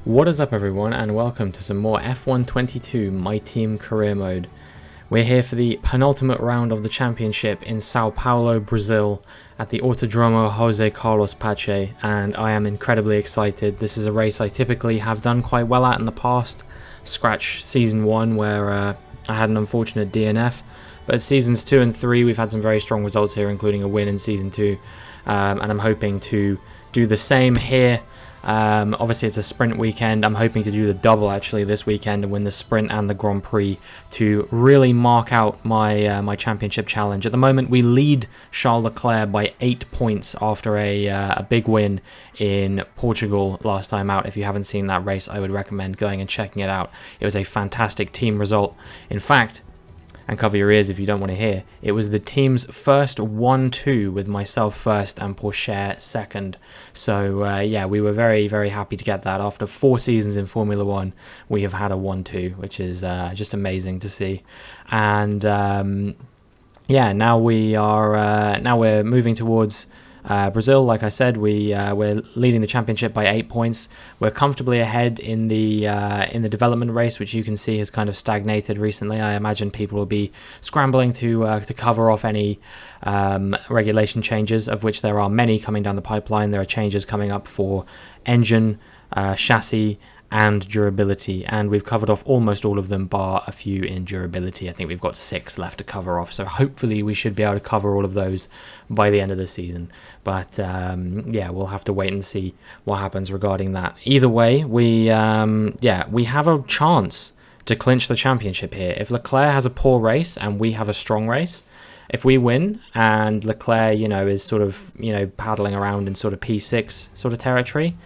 What is up everyone, and welcome to some more F1 22 My Team Career Mode. We're here for the penultimate round of the championship in Sao Paulo, Brazil at the Autodromo Jose Carlos Pache, and I am incredibly excited. This is a race I typically have done quite well at in the past, scratch season 1 where I had an unfortunate DNF, but seasons 2 and 3 we've had some very strong results here, including a win in season 2, and I'm hoping to do the same here. Obviously it's a sprint weekend. I'm hoping to do the double actually this weekend and win the sprint and the Grand Prix to really mark out my my championship challenge. At the moment we lead Charles Leclerc by 8 points after a big win in Portugal last time out. If you haven't seen that race, I would recommend going and checking it out. It was a fantastic team result. In fact, and cover your ears if you don't want to hear, it was the team's first 1-2 with myself first and Porsche second. So yeah, we were very, very happy to get that. After 4 seasons in Formula 1, we have had a 1-2, which is just amazing to see. And yeah, now we're moving towards Brazil. Like I said, we're leading the championship by 8 points. We're comfortably ahead in the development race, which you can see has kind of stagnated recently. I imagine people will be scrambling to cover off any regulation changes, of which there are many coming down the pipeline. There are changes coming up for engine, chassis, and durability, and we've covered off almost all of them bar a few in durability. I think we've got 6 left to cover off, so hopefully we should be able to cover all of those by the end of the season. But yeah, we'll have to wait and see what happens regarding that. Either way, we have a chance to clinch the championship here. If Leclerc has a poor race and we have a strong race, if we win and Leclerc, is sort of, paddling around in sort of P6 sort of territory,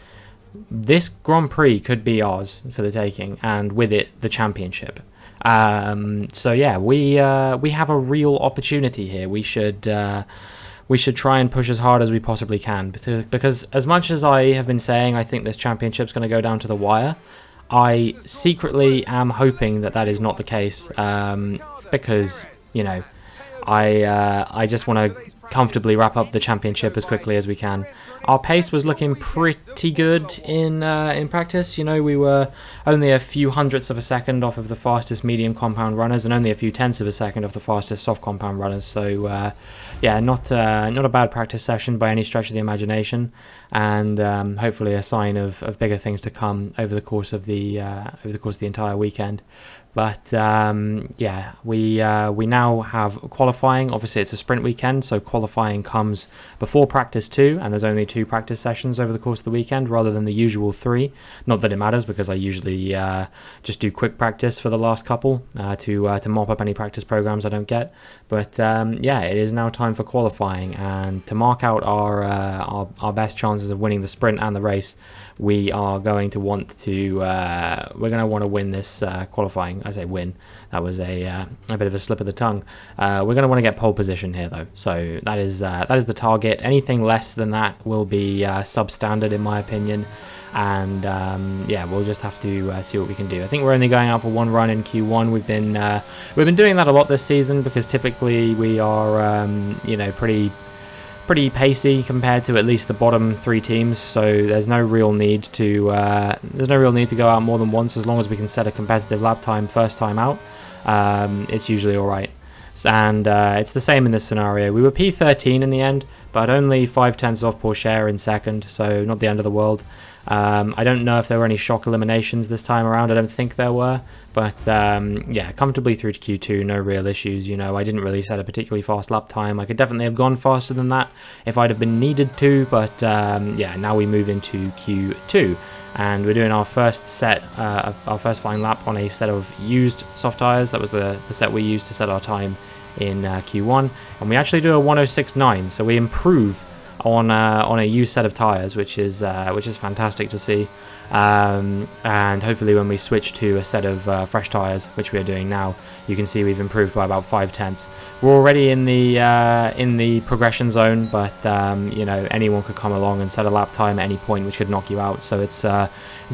this Grand Prix could be ours for the taking, and with it the championship. So yeah, we have a real opportunity here. We should try and push as hard as we possibly can, because as much as I have been saying I think this championship's going to go down to the wire, I secretly am hoping that is not the case, because I just want to comfortably wrap up the championship as quickly as we can. Our pace was looking pretty good in practice. We were only a few hundredths of a second off of the fastest medium compound runners and only a few tenths of a second off the fastest soft compound runners. So yeah, not a bad practice session by any stretch of the imagination, and hopefully a sign of bigger things to come over the course of the entire weekend. But yeah, we now have qualifying. Obviously it's a sprint weekend, so qualifying comes before practice 2, and there's only 2 practice sessions over the course of the weekend rather than the usual 3. Not that it matters, because I usually just do quick practice for the last couple to mop up any practice programs I don't get. But yeah, it is now time for qualifying, and to mark out our best chances of winning the sprint and the race, we are going to want to win this qualifying. I say win. That was a bit of a slip of the tongue. We're going to want to get pole position here, though. So that is the target. Anything less than that will be substandard, in my opinion. And yeah, we'll just have to see what we can do. I think we're only going out for 1 run in Q1. We've been doing that a lot this season, because typically we are pretty pacey compared to at least the bottom 3 teams. So there's no real need to go out more than once, as long as we can set a competitive lap time first time out. It's usually all right. And it's the same in this scenario. We were P13 in the end, but only 5 tenths off Porsche in second, so not the end of the world. I don't know if there were any shock eliminations this time around. I don't think there were, but yeah, comfortably through to Q2, no real issues. I didn't really set a particularly fast lap time. I could definitely have gone faster than that if I'd have been needed to, but yeah, now we move into Q2, and we're doing our first set, our first flying lap on a set of used soft tyres. That was the set we used to set our time in Q1, and we actually do a 106.9, so we improve on a used set of tyres, which is fantastic to see. And hopefully when we switch to a set of fresh tyres, which we are doing now, you can see we've improved by about 5 tenths. We're already in the progression zone, but anyone could come along and set a lap time at any point, which could knock you out. So it's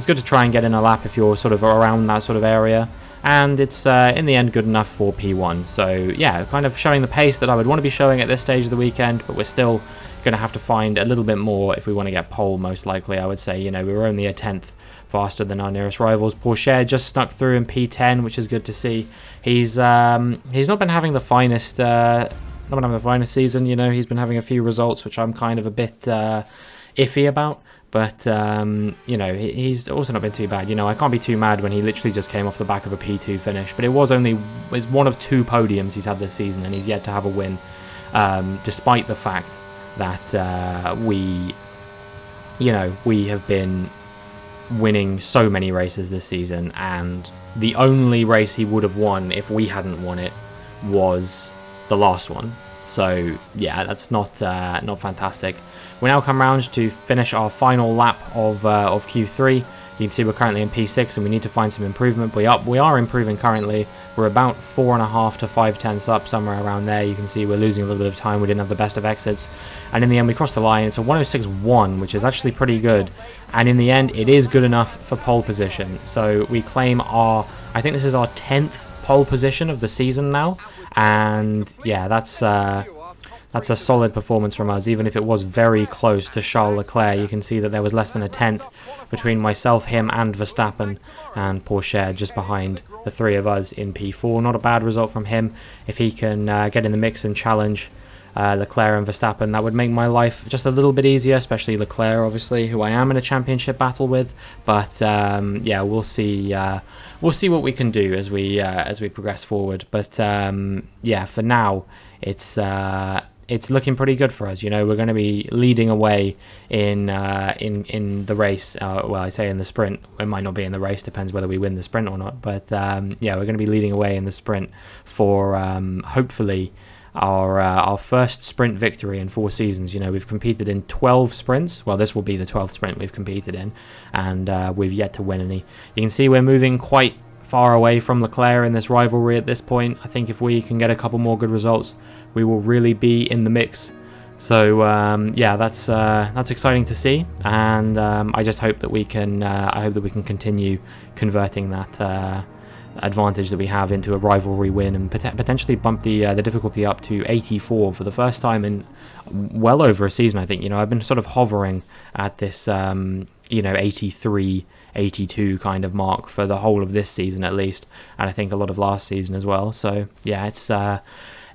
good to try and get in a lap if you're sort of around that sort of area. And it's in the end good enough for P1. So yeah, kind of showing the pace that I would want to be showing at this stage of the weekend, but we're still going to have to find a little bit more if we want to get pole, most likely. I would say, we were only a tenth faster than our nearest rivals. Porsche just snuck through in P10, which is good to see. He's not been having the finest season. You know, he's been having a few results which I'm kind of a bit iffy about. But, you know, he's also not been too bad. You know, I can't be too mad when he literally just came off the back of a P2 finish. But it's one of 2 podiums he's had this season, and he's yet to have a win, despite the fact that we have been winning so many races this season. And the only race he would have won if we hadn't won it was the last one. So, yeah, that's not fantastic. We now come round to finish our final lap of Q3. You can see we're currently in P6 and we need to find some improvement. We are improving currently. We're about 4.5 to 5 tenths up, somewhere around there. You can see we're losing a little bit of time. We didn't have the best of exits. And in the end, we crossed the line. It's a 106.1, which is actually pretty good. And in the end, it is good enough for pole position. So we claim I think this is our 10th pole position of the season now. And yeah, that's a solid performance from us, even if it was very close to Charles Leclerc. You can see that there was less than a tenth between myself, him and Verstappen, and Porsche just behind the 3 of us in P4. Not a bad result from him. If he can get in the mix and challenge Leclerc and Verstappen, that would make my life just a little bit easier, especially Leclerc, obviously, who I am in a championship battle with. But yeah, we'll see what we can do as we progress forward. But yeah, for now, it's looking pretty good for us. You know, we're going to be leading away in the race. Well, I say in the sprint. It might not be in the race. Depends whether we win the sprint or not. But yeah, we're going to be leading away in the sprint for hopefully our first sprint victory in 4 seasons. You know, we've competed in 12 sprints. Well, this will be the 12th sprint we've competed in, and we've yet to win any. You can see we're moving quite far away from Leclerc in this rivalry at this point. I think if we can get a couple more good results, we will really be in the mix. So yeah, that's exciting to see, and I just hope that we can continue converting that advantage that we have into a rivalry win, and potentially bump the difficulty up to 84 for the first time in well over a season. I think, you know, I've been sort of hovering at this 83, 82 kind of mark for the whole of this season at least, and I think a lot of last season as well. So yeah,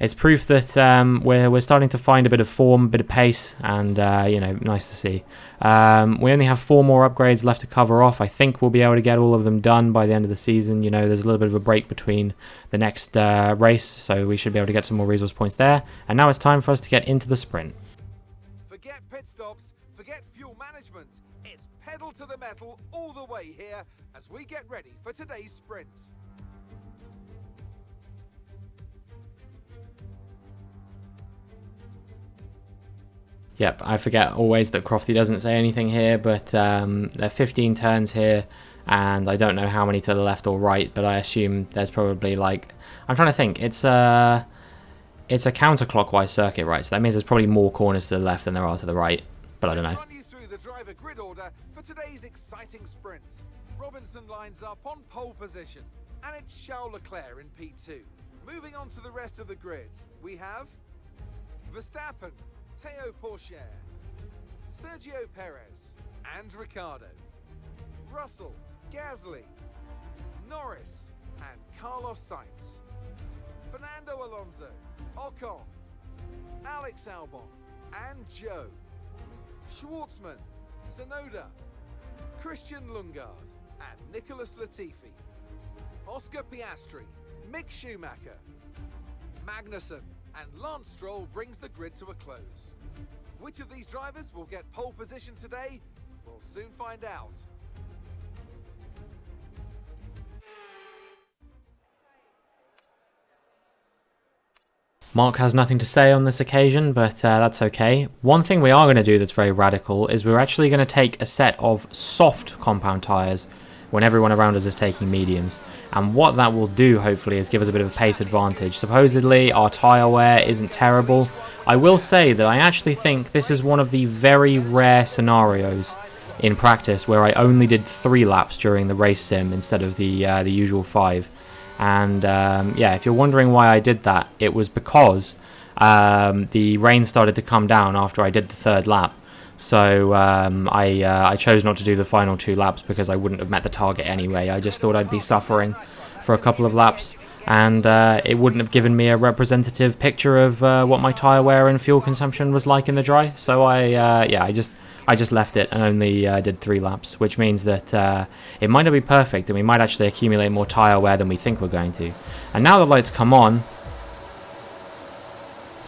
it's proof that we're starting to find a bit of form, a bit of pace, and you know, nice to see. We only have 4 more upgrades left to cover off. I think we'll be able to get all of them done by the end of the season. You know, there's a little bit of a break between the next race, so we should be able to get some more resource points there. And now it's time for us to get into the sprint. Forget pit stops, forget fuel management. It's pedal to the metal all the way here as we get ready for today's sprint. Yep, I forget always that Crofty doesn't say anything here, but there are 15 turns here, and I don't know how many to the left or right, but I assume there's probably, like, I'm trying to think, it's a counterclockwise circuit, right? So that means there's probably more corners to the left than there are to the right, but I don't know. Let's run you through the driver grid order for today's exciting sprint. Robinson lines up on pole position, and it's Charles Leclerc in P2. Moving on to the rest of the grid, we have Verstappen, Théo Pourchaire, Sergio Perez and Ricciardo, Russell, Gasly, Norris and Carlos Sainz, Fernando Alonso, Ocon, Alex Albon and Joe, Schwartzman, Tsunoda, Christian Lundgaard and Nicholas Latifi, Oscar Piastri, Mick Schumacher, Magnussen and Lance Stroll brings the grid to a close. Which of these drivers will get pole position today? We'll soon find out. Mark has nothing to say on this occasion, but that's okay. One thing we are going to do that's very radical is we're actually going to take a set of soft compound tyres when everyone around us is taking mediums. And what that will do, hopefully, is give us a bit of a pace advantage. Supposedly, our tyre wear isn't terrible. I will say that I actually think this is one of the very rare scenarios in practice where I only did 3 laps during the race sim instead of the usual 5. And yeah, if you're wondering why I did that, it was because the rain started to come down after I did the 3rd lap. So I chose not to do the final 2 laps because I wouldn't have met the target anyway. I just thought I'd be suffering for a couple of laps, and it wouldn't have given me a representative picture of what my tyre wear and fuel consumption was like in the dry. So I just left it and only did 3 laps, which means that it might not be perfect and we might actually accumulate more tyre wear than we think we're going to. And now the lights come on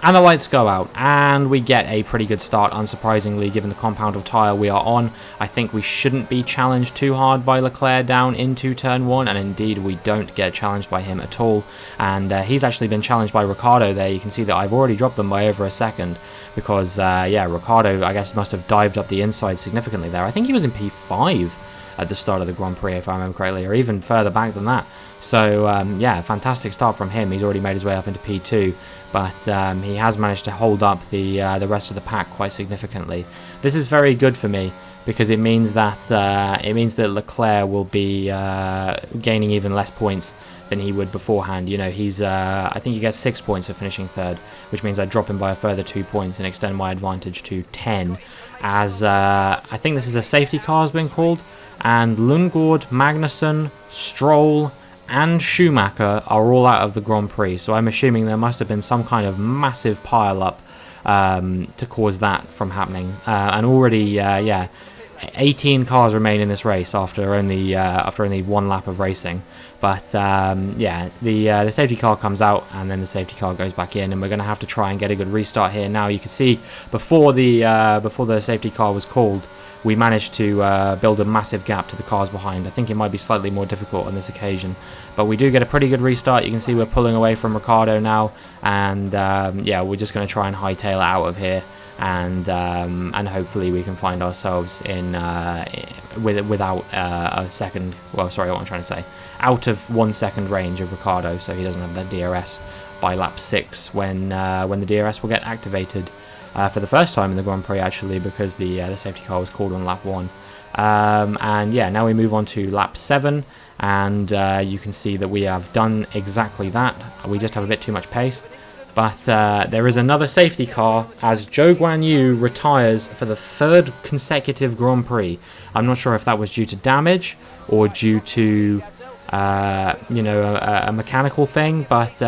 and the lights go out, and we get a pretty good start, unsurprisingly, given the compound of tyre we are on. I think we shouldn't be challenged too hard by Leclerc down into turn 1, and indeed we don't get challenged by him at all. And he's actually been challenged by Ricciardo there. You can see that I've already dropped them by over a second, because, yeah, Ricciardo, I guess, must have dived up the inside significantly there. I think he was in P5 at the start of the Grand Prix, if I remember correctly, or even further back than that. So, yeah, fantastic start from him. He's already made his way up into P2. But he has managed to hold up the rest of the pack quite significantly. This is very good for me because it means that Leclerc will be gaining even less points than he would beforehand. You know, he's I think he gets 6 points for finishing 3rd, which means I drop him by a further 2 points and extend my advantage to 10. As I think this is a safety car has been called, and Lundgaard, Magnussen, Stroll, and Schumacher are all out of the Grand Prix, so I'm assuming there must have been some kind of massive pile-up to cause that from happening. And already, yeah, 18 cars remain in this race after only 1 lap of racing. But yeah, the safety car comes out, and then the safety car goes back in, and we're going to have to try and get a good restart here. Now you can see before the safety car was called, we managed to build a massive gap to the cars behind. I think it might be slightly more difficult on this occasion, but we do get a pretty good restart. You can see we're pulling away from Ricciardo now, and yeah, we're just going to try and hightail it out of here, and hopefully we can find ourselves in without a second. Well, sorry, what I'm trying to say, out of 1 second range of Ricciardo, so he doesn't have that DRS by lap 6 when the DRS will get activated. For the first time in the Grand Prix, actually, because the safety car was called on lap 1. And yeah, now we move on to lap 7, and you can see that we have done exactly that. We just have a bit too much pace. But there is another safety car as Zhou Guanyu retires for the 3rd consecutive Grand Prix. I'm not sure if that was due to damage or due to you know, a mechanical thing, but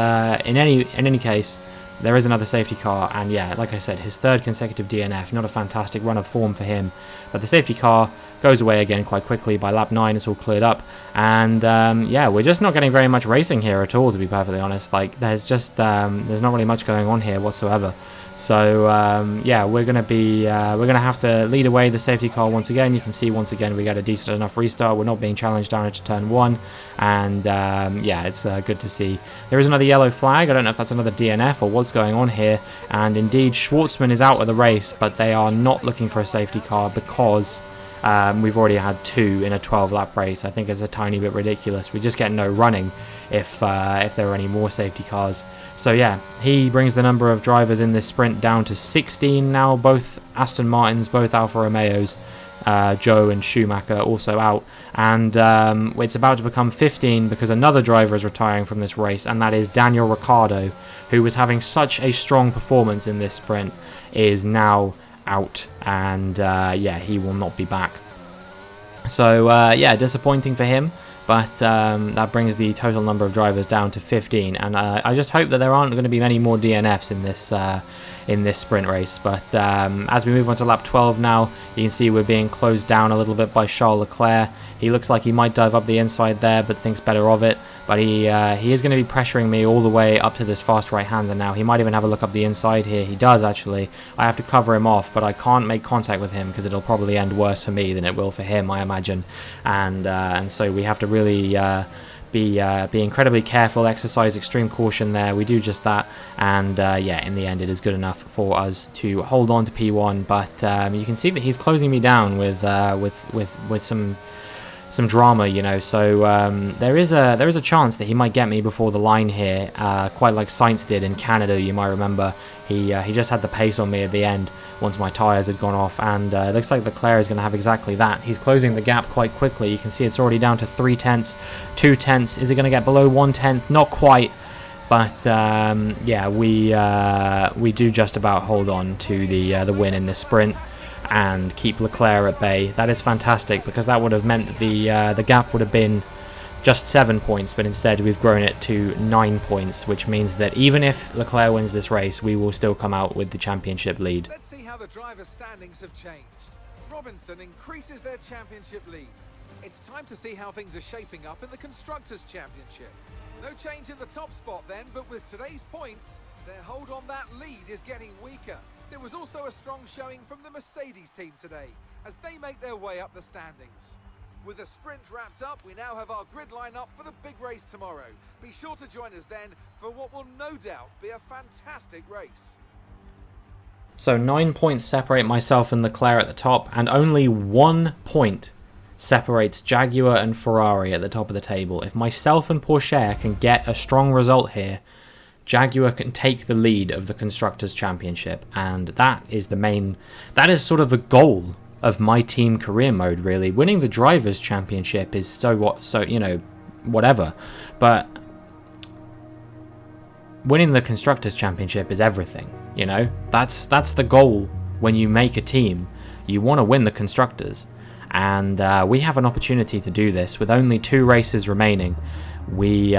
in any case, there is another safety car, and yeah, like I said, his 3rd consecutive DNF. Not a fantastic run of form for him, but the safety car goes away again quite quickly. By lap 9, it's all cleared up, and yeah, we're just not getting very much racing here at all, to be perfectly honest. Like, there's just there's not really much going on here whatsoever. So yeah, we're gonna have to lead away the safety car once again. You can see once again we get a decent enough restart. We're not being challenged down into turn 1, and yeah, it's good to see. There is another yellow flag. I don't know if that's another DNF or what's going on here. And indeed, Schwartzman is out of the race, but they are not looking for a safety car because we've already had 2 in a 12-lap race. I think it's a tiny bit ridiculous. We just get no running if there are any more safety cars. So yeah, he brings the number of drivers in this sprint down to 16 now, both Aston Martins, both Alfa Romeos, Joe and Schumacher also out, and it's about to become 15 because another driver is retiring from this race, and that is Daniel Ricciardo, who was having such a strong performance in this sprint, is now out, and yeah, he will not be back. So yeah, disappointing for him. But that brings the total number of drivers down to 15, and I just hope that there aren't going to be many more DNFs in this sprint race. But as we move on to lap 12 now, you can see we're being closed down a little bit by Charles Leclerc. He looks like he might dive up the inside there, but thinks better of it. But he is going to be pressuring me all the way up to this fast right-hander now. He might even have a look up the inside here. He does, actually. I have to cover him off, but I can't make contact with him because it'll probably end worse for me than it will for him, I imagine. And so we have to really be incredibly careful, exercise extreme caution there. We do just that, and yeah, in the end it is good enough for us to hold on to P1. But you can see that he's closing me down with some drama, you know. So there is a chance that he might get me before the line here, quite like Sainz did in Canada. You might remember he just had the pace on me at the end once my tyres had gone off, and it looks like Leclerc is going to have exactly that. He's closing the gap quite quickly. You can see it's already down to 3 tenths, 2 tenths. Is it going to get below 1 tenth? Not quite, but yeah, we do just about hold on to the win in this sprint. and keep Leclerc at bay. That is fantastic, because that would have meant that the gap would have been just 7 points, but instead we've grown it to 9 points, which means that even if Leclerc wins this race, we will still come out with the championship lead. Let's see how the drivers' standings have changed. Robinson increases their championship lead. It's time to see how things are shaping up in the Constructors' Championship. No change in the top spot then, but with today's points, their hold on that lead is getting weaker. There was also a strong showing from the Mercedes team today, as they make their way up the standings. With the sprint wrapped up, we now have our grid line up for the big race tomorrow. Be sure to join us then for what will no doubt be a fantastic race. So 9 points separate myself and Leclerc at the top, and only 1 point separates Jaguar and Ferrari at the top of the table. If myself and Porsche can get a strong result here, Jaguar can take the lead of the Constructors' Championship, and that is sort of the goal of my team career mode, really. Winning the Drivers' Championship is whatever, but winning the Constructors' Championship is everything, That's the goal when you make a team. You want to win the Constructors, and we have an opportunity to do this with only 2 races remaining. We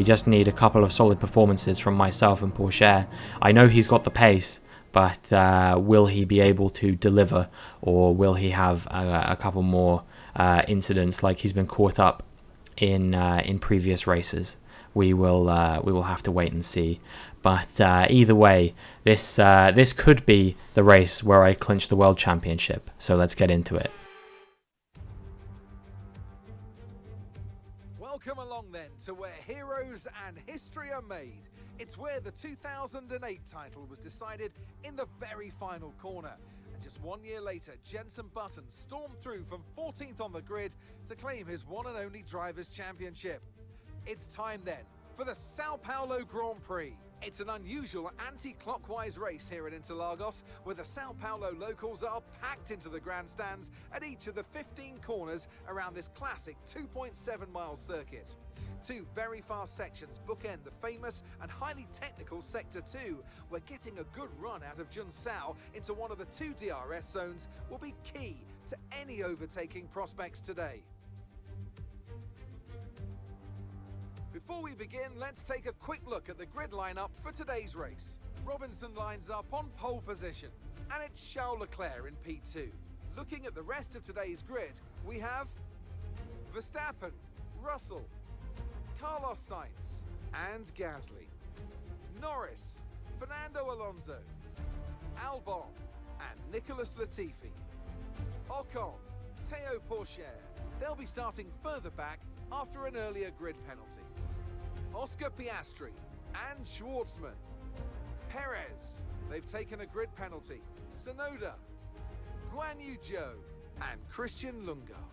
just need a couple of solid performances from myself and Porsche. I know he's got the pace, but will he be able to deliver, or will he have a couple more incidents like he's been caught up in previous races? We will have to wait and see. But either way, this could be the race where I clinch the World Championship. So let's get into it. Welcome along then to where heroes and history are made. It's where the 2008 title was decided in the very final corner. And just 1 year later, Jenson Button stormed through from 14th on the grid to claim his one and only Drivers' Championship. It's time then for the Sao Paulo Grand Prix. It's an unusual anti-clockwise race here at Interlagos, where the Sao Paulo locals are packed into the grandstands at each of the 15 corners around this classic 2.7-mile circuit. 2 very fast sections bookend the famous and highly technical Sector 2, where getting a good run out of Junsao into one of the 2 DRS zones will be key to any overtaking prospects today. Before we begin, let's take a quick look at the grid lineup for today's race. Robinson lines up on pole position, and it's Charles Leclerc in P2. Looking at the rest of today's grid, we have Verstappen, Russell, Carlos Sainz and Gasly, Norris, Fernando Alonso, Albon and Nicolas Latifi, Ocon, Théo Pourchaire. They'll be starting further back after an earlier grid penalty. Oscar Piastri and Schwartzman, Perez, they've taken a grid penalty, Tsunoda, Guan Yu Zhou and Christian Lundgaard,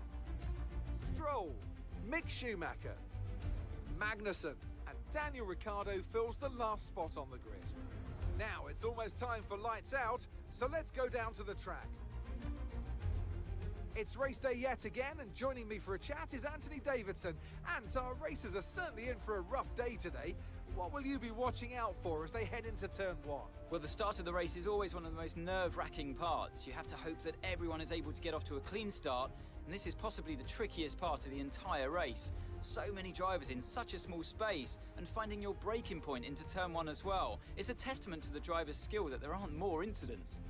Stroll, Mick Schumacher, Magnussen and Daniel Ricciardo fills the last spot on the grid. Now it's almost time for lights out, so let's go down to the track. It's race day yet again, and joining me for a chat is Anthony Davidson. And our racers are certainly in for a rough day today. What will you be watching out for as they head into turn 1? Well, the start of the race is always one of the most nerve-wracking parts. You have to hope that everyone is able to get off to a clean start, and this is possibly the trickiest part of the entire race. So many drivers in such a small space, and finding your braking point into turn 1 as well. It's a testament to the driver's skill that there aren't more incidents.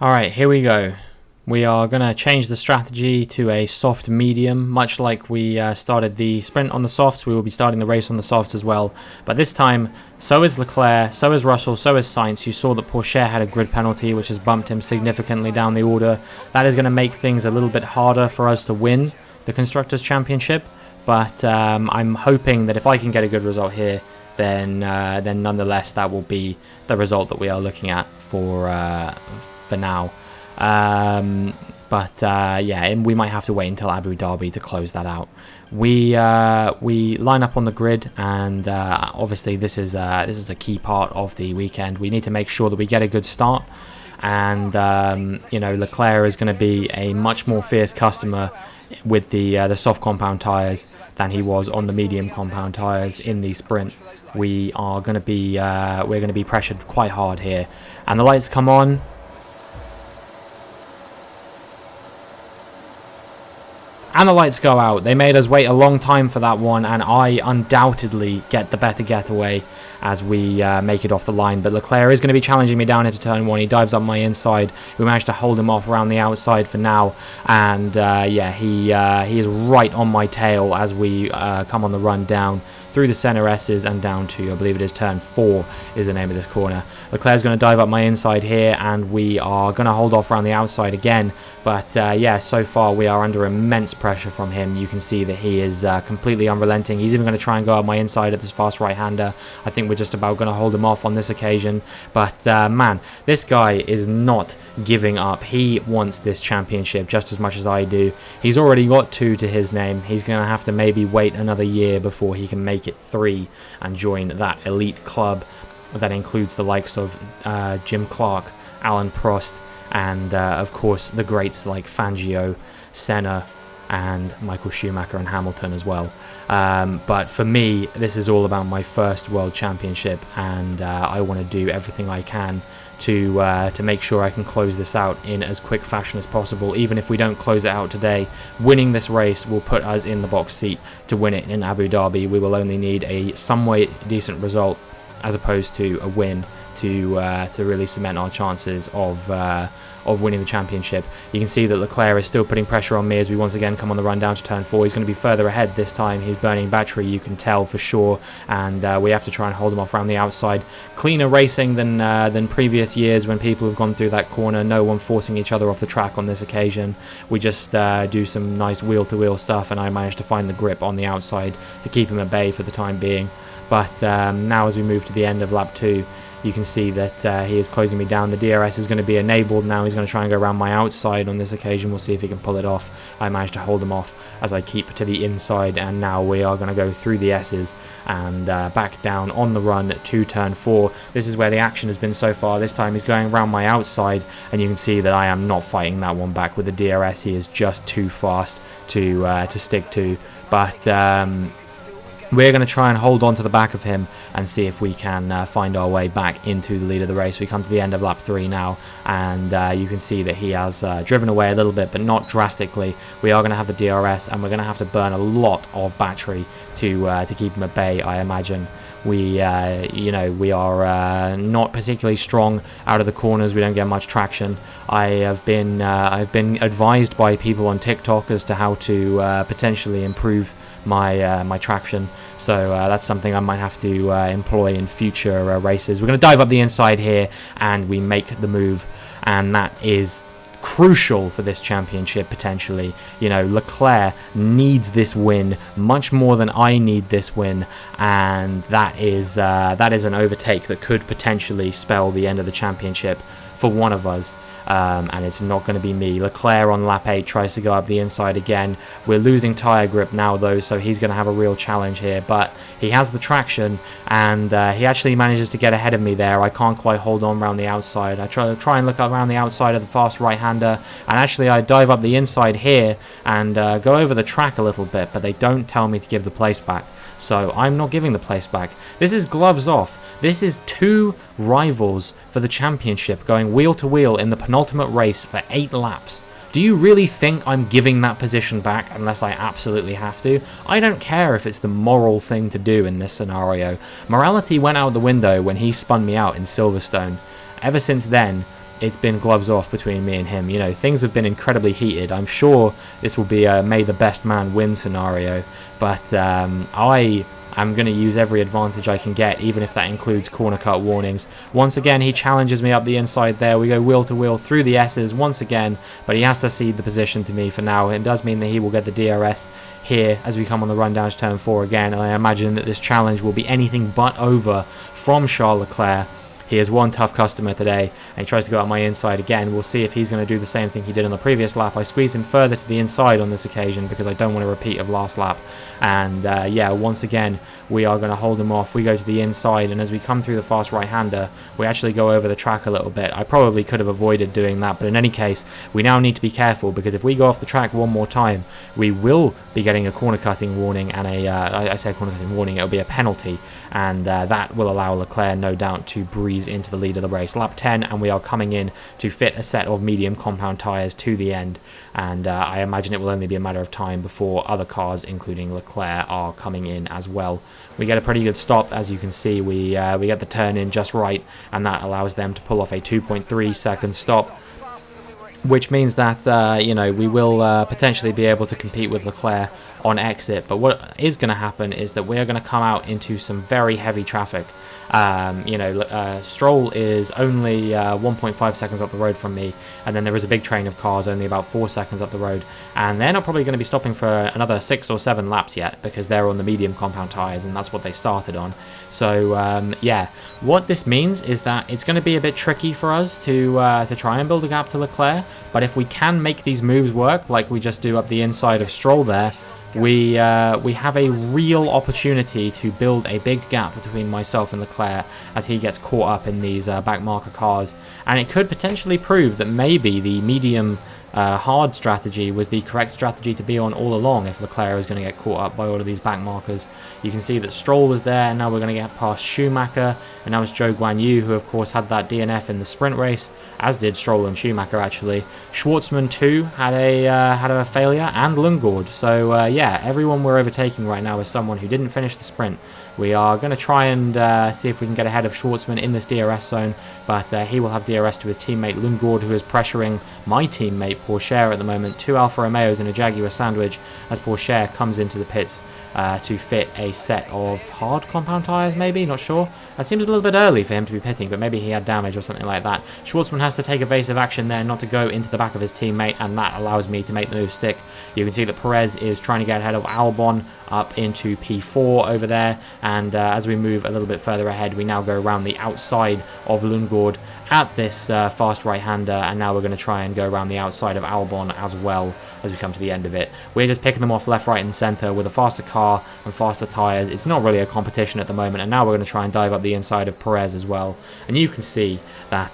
Alright, here we go. We are going to change the strategy to a soft medium. Much like we started the sprint on the softs, we will be starting the race on the softs as well. But this time, so is Leclerc, so is Russell, so is Sainz. You saw that Porsche had a grid penalty, which has bumped him significantly down the order. That is going to make things a little bit harder for us to win the Constructors' Championship. But I'm hoping that if I can get a good result here, then nonetheless that will be the result that we are looking at for now. Yeah, we might have to wait until Abu Dhabi to close that out. We line up on the grid, and obviously this is a key part of the weekend. We need to make sure that we get a good start, and Leclerc is going to be a much more fierce customer with the soft compound tyres than he was on the medium compound tyres in the sprint. We are going to be we're going to be pressured quite hard here, and the lights come on. And the lights go out. They made us wait a long time for that one, and I undoubtedly get the better getaway as we make it off the line. But Leclerc is going to be challenging me down into turn 1. He dives up my inside. We managed to hold him off around the outside for now. And yeah, he is right on my tail as we come on the run down through the center S's and down to, I believe it is turn 4 is the name of this corner. Leclerc's going to dive up my inside here, and we are going to hold off around the outside again. But yeah, so far we are under immense pressure from him. You can see that he is completely unrelenting. He's even going to try and go up my inside at this fast right-hander. I think we're just about going to hold him off on this occasion. But man, this guy is not giving up. He wants this championship just as much as I do. He's already got 2 to his name. He's going to have to maybe wait another year before he can make it 3 and join that elite club that includes the likes of Jim Clark, Alan Prost, and of course the greats like Fangio, Senna, and Michael Schumacher and Hamilton as well. But for me, this is all about my first world championship, and I want to do everything I can to make sure I can close this out in as quick fashion as possible. Even if we don't close it out today, winning this race will put us in the box seat to win it in Abu Dhabi. We will only need a somewhat decent result as opposed to a win to really cement our chances of winning the championship. You can see that Leclerc is still putting pressure on me as we once again come on the run down to turn 4. He's going to be further ahead this time. He's burning battery, you can tell for sure, and we have to try and hold him off around the outside. Cleaner racing than previous years when people have gone through that corner. No one forcing each other off the track on this occasion. We just do some nice wheel-to-wheel stuff, and I managed to find the grip on the outside to keep him at bay for the time being. But now as we move to the end of lap 2, you can see that he is closing me down. The DRS is going to be enabled now. He's going to try and go around my outside on this occasion. We'll see if he can pull it off. I managed to hold him off as I keep to the inside, and now we are going to go through the S's and back down on the run to turn 4. This is where the action has been so far. This time he's going around my outside, and you can see that I am not fighting that one back with the DRS. He is just too fast to stick to. But we're going to try and hold on to the back of him and see if we can find our way back into the lead of the race. We come to the end of lap 3 now, and you can see that he has driven away a little bit, but not drastically. We are going to have the DRS, and we're going to have to burn a lot of battery to keep him at bay, I imagine. We are not particularly strong out of the corners. We don't get much traction. I've been advised by people on TikTok as to how to potentially improve my traction, so that's something I might have to employ in future races. We're going to dive up the inside here, and we make the move, and that is crucial for this championship potentially. You know, Leclerc needs this win much more than I need this win, and that is an overtake that could potentially spell the end of the championship for one of us. And it's not going to be me. Leclerc on lap 8 tries to go up the inside again. We're losing tyre grip now though, so he's going to have a real challenge here, but he has the traction, and he actually manages to get ahead of me there. I can't quite hold on around the outside. I try and look around the outside of the fast right-hander, and actually I dive up the inside here and go over the track a little bit, but they don't tell me to give the place back, so I'm not giving the place back. This is gloves off. This is 2 rivals for the championship going wheel to wheel in the penultimate race for 8 laps. Do you really think I'm giving that position back unless I absolutely have to? I don't care if it's the moral thing to do in this scenario. Morality went out the window when he spun me out in Silverstone. Ever since then, it's been gloves off between me and him. You know, things have been incredibly heated. I'm sure this will be a may the best man win scenario, but I'm going to use every advantage I can get, even if that includes corner cut warnings. Once again, he challenges me up the inside there. We go wheel to wheel through the S's once again, but he has to cede the position to me for now. It does mean that he will get the DRS here as we come on the run down to turn 4 again, and I imagine that this challenge will be anything but over from Charles Leclerc. He is one tough customer today, and he tries to go up my inside again. We'll see if he's going to do the same thing he did on the previous lap. I squeeze him further to the inside on this occasion because I don't want to repeat of last lap. And yeah, once again, we are going to hold him off. We go to the inside, and as we come through the fast right-hander, we actually go over the track a little bit. I probably could have avoided doing that, but in any case, we now need to be careful, because if we go off the track one more time, we will be getting a corner cutting warning, and I say corner cutting warning, it'll be a penalty, and that will allow Leclerc, no doubt, to breeze into the lead of the race. Lap 10, and we are coming in to fit a set of medium compound tyres to the end, and I imagine it will only be a matter of time before other cars, including Leclerc, are coming in as well. We get a pretty good stop, as you can see. We get the turn in just right, and that allows them to pull off a 2.3 second stop, which means that we will potentially be able to compete with Leclerc on exit. But what is going to happen is that we are going to come out into some very heavy traffic. Stroll is only 1.5 seconds up the road from me, and then there is a big train of cars only about 4 seconds up the road, and they're not probably going to be stopping for another 6 or 7 laps yet, because they're on the medium compound tyres, and that's what they started on. So what this means is that it's going to be a bit tricky for us to try and build a gap to Leclerc, but if we can make these moves work, like we just do up the inside of Stroll there, we have a real opportunity to build a big gap between myself and Leclerc as he gets caught up in these back marker cars, and it could potentially prove that maybe the medium hard strategy was the correct strategy to be on all along if Leclerc is going to get caught up by all of these back markers. You can see that Stroll was there, and now we're going to get past Schumacher, and now it's Zhou Guanyu, who of course had that DNF in the sprint race, as did Stroll and Schumacher actually. Schwartzman too had a failure, and Lundgaard. So everyone we're overtaking right now is someone who didn't finish the sprint. We are going to try and see if we can get ahead of Schwartzman in this DRS zone, but he will have DRS to his teammate Lundgaard, who is pressuring my teammate Pourchaire at the moment. 2 Alfa Romeos and a Jaguar sandwich as Pourchaire comes into the pits to fit a set of hard compound tyres, maybe, not sure. It seems a little bit early for him to be pitting, but maybe he had damage or something like that. Schwartzman has to take evasive action there, not to go into the back of his teammate, and that allows me to make the move stick. You can see that Perez is trying to get ahead of Albon up into P4 over there, and as we move a little bit further ahead, we now go around the outside of Lundgaard at this fast right-hander, and now we're going to try and go around the outside of Albon as well as we come to the end of it. We're just picking them off left, right and centre with a faster car and faster tyres. It's not really a competition at the moment, and now we're going to try and dive up the inside of Perez as well. And you can see that,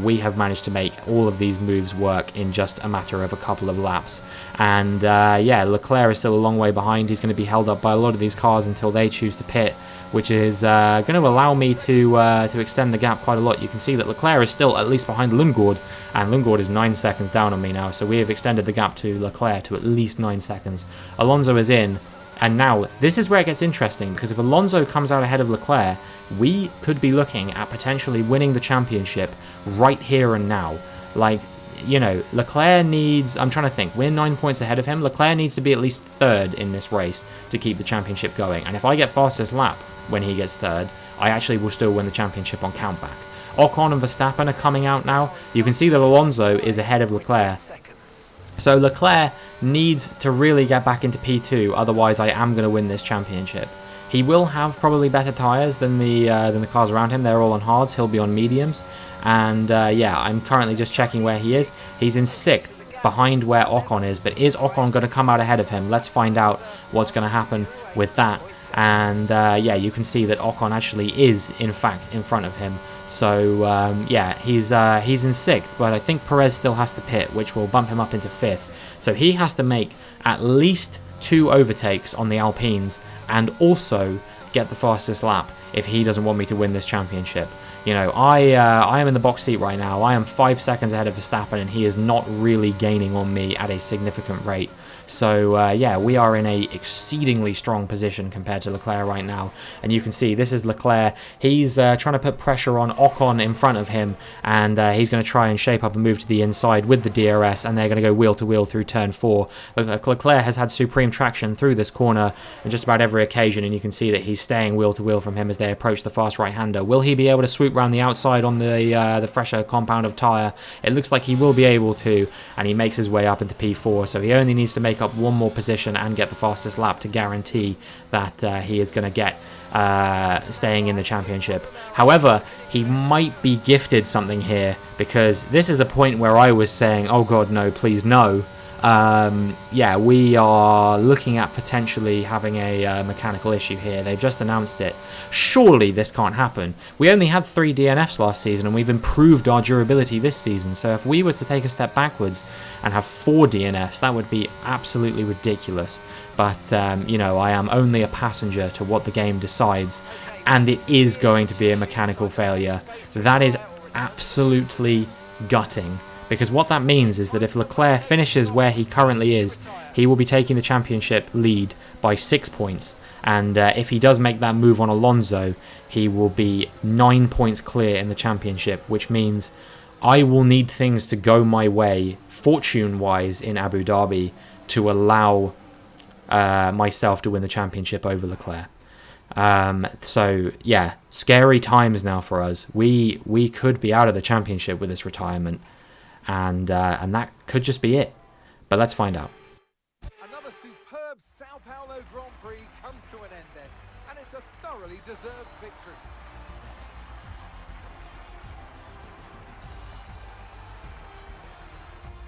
we have managed to make all of these moves work in just a matter of a couple of laps. And, Leclerc is still a long way behind. He's going to be held up by a lot of these cars until they choose to pit, which is going to allow me to extend the gap quite a lot. You can see that Leclerc is still at least behind Lundgaard, and Lundgaard is 9 seconds down on me now, so we have extended the gap to Leclerc to at least 9 seconds. Alonso is in, and now this is where it gets interesting, because if Alonso comes out ahead of Leclerc, we could be looking at potentially winning the championship right here and now. Leclerc needs, I'm trying to think, we're 9 points ahead of him. Leclerc needs to be at least 3rd in this race to keep the championship going, and if I get fastest lap when he gets 3rd, I actually will still win the championship on countback. Ocon and Verstappen are coming out now. You can see that Alonso is ahead of Leclerc. So Leclerc needs to really get back into P2, otherwise I am going to win this championship. He will have probably better tyres than the cars around him. They're all on hards, he'll be on mediums. And I'm currently just checking where he is. He's in 6th, behind where Ocon is, but is Ocon going to come out ahead of him? Let's find out what's going to happen with that. And you can see that Ocon actually is in fact in front of him. So he's in 6th, but I think Perez still has to pit, which will bump him up into 5th. So he has to make at least 2 overtakes on the Alpines and also get the fastest lap if he doesn't want me to win this championship. I am in the box seat right now. I am 5 seconds ahead of Verstappen, and he is not really gaining on me at a significant rate. So, we are in a exceedingly strong position compared to Leclerc right now. And you can see, this is Leclerc. He's trying to put pressure on Ocon in front of him, and he's going to try and shape up a move to the inside with the DRS, and they're going to go wheel-to-wheel through turn 4. Leclerc has had supreme traction through this corner on just about every occasion, and you can see that he's staying wheel-to-wheel from him as they approach the fast right-hander. Will he be able to swoop around the outside on the fresher compound of tyre? It looks like he will be able to, and he makes his way up into P4, so he only needs to make up one more position and get the fastest lap to guarantee that he is going to get staying in the championship. However, he might be gifted something here, because this is a point where I was saying, oh god no, please no, yeah, we are looking at potentially having a mechanical issue here. They've just announced it. Surely this can't happen. We only had 3 DNFs last season, and we've improved our durability this season. So if we were to take a step backwards and have 4 DNFs, that would be absolutely ridiculous. But, you know, I am only a passenger to what the game decides, and it is going to be a mechanical failure. That is absolutely gutting. Because what that means is that if Leclerc finishes where he currently is, he will be taking the championship lead by 6 points. And if he does make that move on Alonso, he will be 9 points clear in the championship, which means I will need things to go my way, fortune-wise, in Abu Dhabi to allow myself to win the championship over Leclerc. So, yeah, scary times now for us. We could be out of the championship with this retirement. And that could just be it. But let's find out. Another superb Sao Paulo Grand Prix comes to an end then, and it's a thoroughly deserved victory.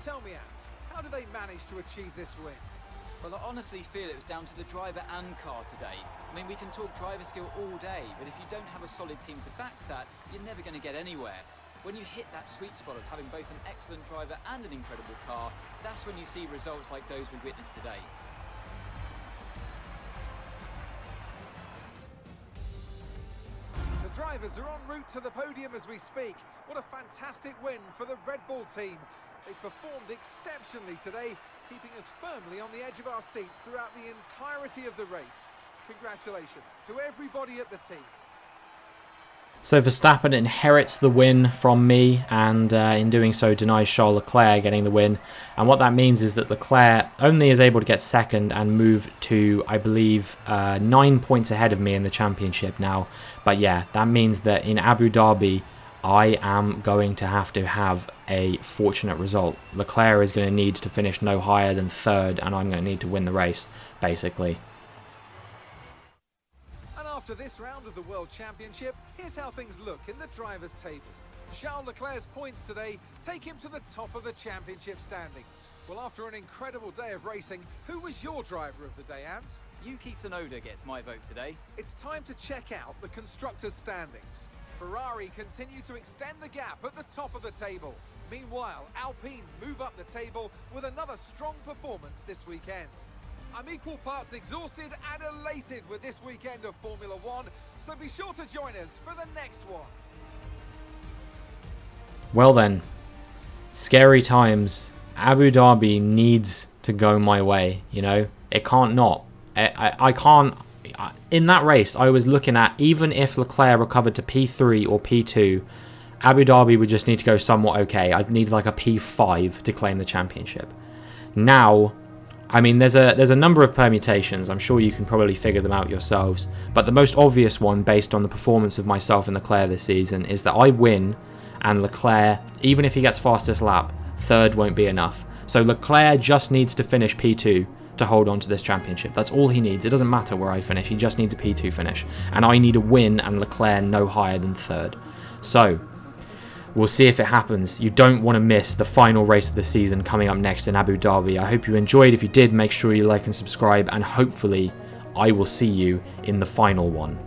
Tell me, Ant, how did they manage to achieve this win? Well, I honestly feel it was down to the driver and car today. I mean, we can talk driver skill all day, but if you don't have a solid team to back that, you're never going to get anywhere. When you hit that sweet spot of having both an excellent driver and an incredible car, that's when you see results like those we witnessed today. The drivers are en route to the podium as we speak. What a fantastic win for the Red Bull team. They performed exceptionally today, keeping us firmly on the edge of our seats throughout the entirety of the race. Congratulations to everybody at the team. So Verstappen inherits the win from me, and in doing so denies Charles Leclerc getting the win. And what that means is that Leclerc only is able to get second and move to, I believe, 9 points ahead of me in the championship now. But yeah, that means that in Abu Dhabi, I am going to have a fortunate result. Leclerc is going to need to finish no higher than 3rd, and I'm going to need to win the race, basically. After this round of the World Championship, here's how things look in the drivers' table. Charles Leclerc's points today take him to the top of the championship standings. Well, after an incredible day of racing, who was your driver of the day, Ant? Yuki Tsunoda gets my vote today. It's time to check out the constructors' standings. Ferrari continue to extend the gap at the top of the table. Meanwhile, Alpine move up the table with another strong performance this weekend. I'm equal parts exhausted and elated with this weekend of Formula One, so be sure to join us for the next one. Well then, scary times. Abu Dhabi needs to go my way, you know? It can't not. I can't... In that race, I was looking at, even if Leclerc recovered to P3 or P2, Abu Dhabi would just need to go somewhat okay. I'd need like a P5 to claim the championship. Now... I mean, there's a number of permutations. I'm sure you can probably figure them out yourselves. But the most obvious one, based on the performance of myself and Leclerc this season, is that I win, and Leclerc, even if he gets fastest lap, 3rd won't be enough. So Leclerc just needs to finish P2 to hold on to this championship. That's all he needs. It doesn't matter where I finish. He just needs a P2 finish. And I need a win, and Leclerc no higher than 3rd. So... we'll see if it happens. You don't want to miss the final race of the season coming up next in Abu Dhabi. I hope you enjoyed. If you did, make sure you like and subscribe, and hopefully I will see you in the final one.